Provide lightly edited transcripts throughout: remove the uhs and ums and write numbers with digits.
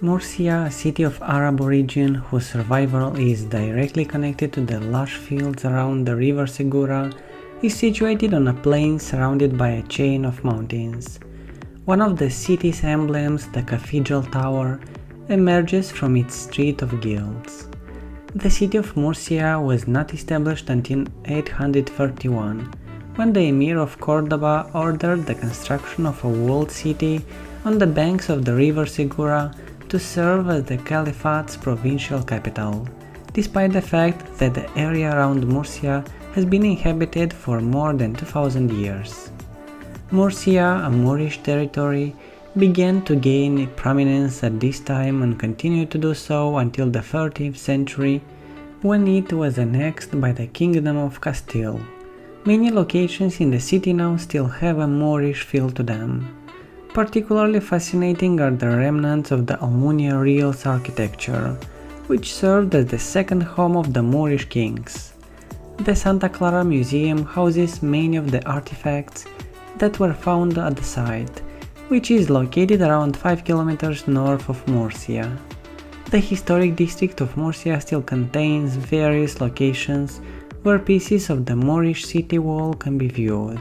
Murcia, a city of Arab origin whose survival is directly connected to the lush fields around the river Segura, is situated on a plain surrounded by a chain of mountains. One of the city's emblems, the Cathedral Tower, emerges from its street of guilds. The city of Murcia was not established until 831, when the Emir of Córdoba ordered the construction of a walled city on the banks of the river Segura to serve as the Caliphate's provincial capital, despite the fact that the area around Murcia has been inhabited for more than 2000 years. Murcia, a Moorish territory, began to gain prominence at this time and continued to do so until the 13th century, when it was annexed by the Kingdom of Castile. Many locations in the city now still have a Moorish feel to them. Particularly fascinating are the remnants of the Almunia Reals architecture, which served as the second home of the Moorish kings. The Santa Clara Museum houses many of the artifacts that were found at the site, which is located around 5 kilometers north of Murcia. The historic district of Murcia still contains various locations where pieces of the Moorish city wall can be viewed.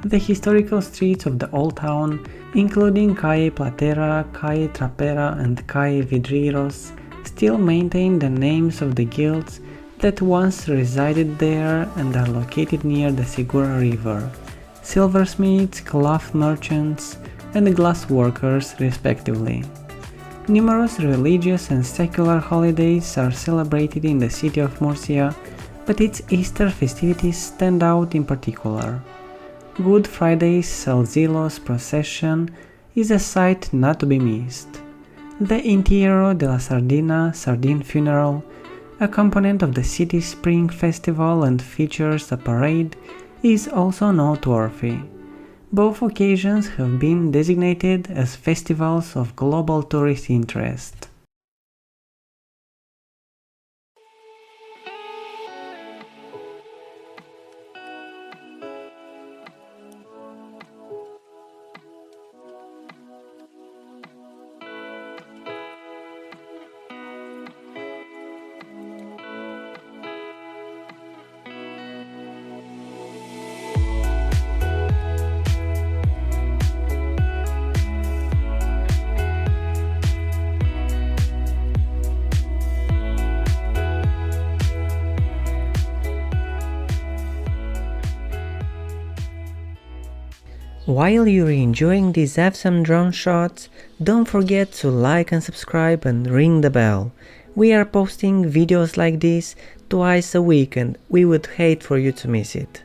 The historical streets of the old town, including Calle Platera, Calle Trapera and Calle Vidrieros, still maintain the names of the guilds that once resided there and are located near the Segura River: silversmiths, cloth merchants, and glass workers respectively. Numerous religious and secular holidays are celebrated in the city of Murcia, but its Easter festivities stand out in particular. Good Friday's Salzillos procession is a sight not to be missed. The Entierro de la Sardina Sardine Funeral, a component of the city's spring festival and features a parade, is also noteworthy. Both occasions have been designated as festivals of global tourist interest. While you're enjoying these awesome drone shots, don't forget to like and subscribe and ring the bell. We are posting videos like this twice a week and we would hate for you to miss it.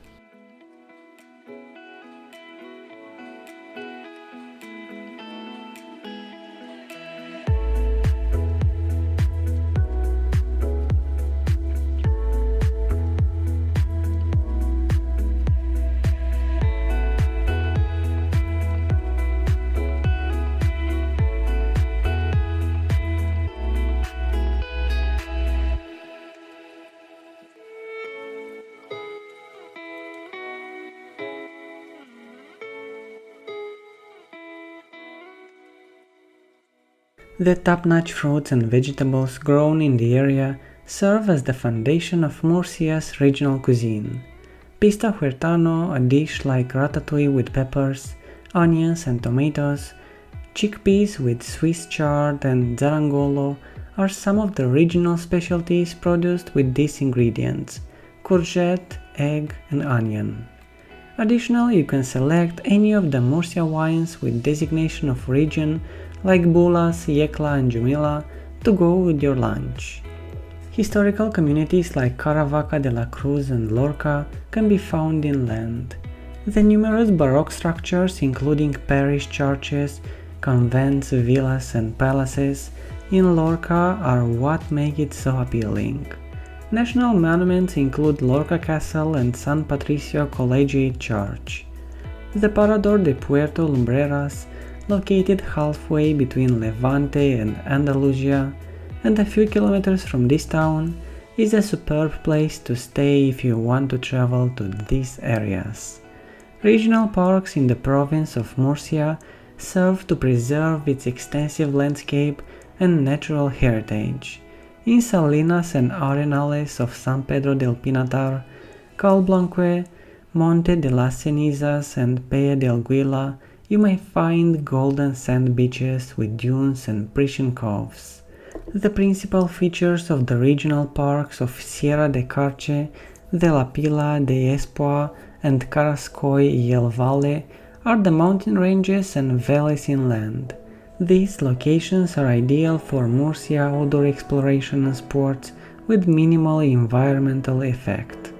The top-notch fruits and vegetables grown in the area serve as the foundation of Murcia's regional cuisine. Pista huertano, a dish like ratatouille with peppers, onions and tomatoes, chickpeas with Swiss chard and zarangolo are some of the regional specialties produced with these ingredients: courgette, egg and onion. Additionally, you can select any of the Murcia wines with designation of region like Bulas, Yecla and Jumila to go with your lunch. Historical communities like Caravaca de la Cruz and Lorca can be found inland. The numerous Baroque structures, including parish churches, convents, villas and palaces in Lorca are what make it so appealing. National monuments include Lorca Castle and San Patricio Collegiate Church. The Parador de Puerto Lumbreras, located halfway between Levante and Andalusia, and a few kilometers from this town, is a superb place to stay if you want to travel to these areas. Regional parks in the province of Murcia serve to preserve its extensive landscape and natural heritage. In Salinas and Arenales of San Pedro del Pinatar, Calblanque, Monte de las Cenizas and Peña del Guila, you may find golden sand beaches with dunes and pristine coves. The principal features of the regional parks of Sierra de Carche, de la Pila de Espoa, and Carrascoy y El Valle are the mountain ranges and valleys inland. These locations are ideal for Murcia outdoor exploration and sports with minimal environmental effect.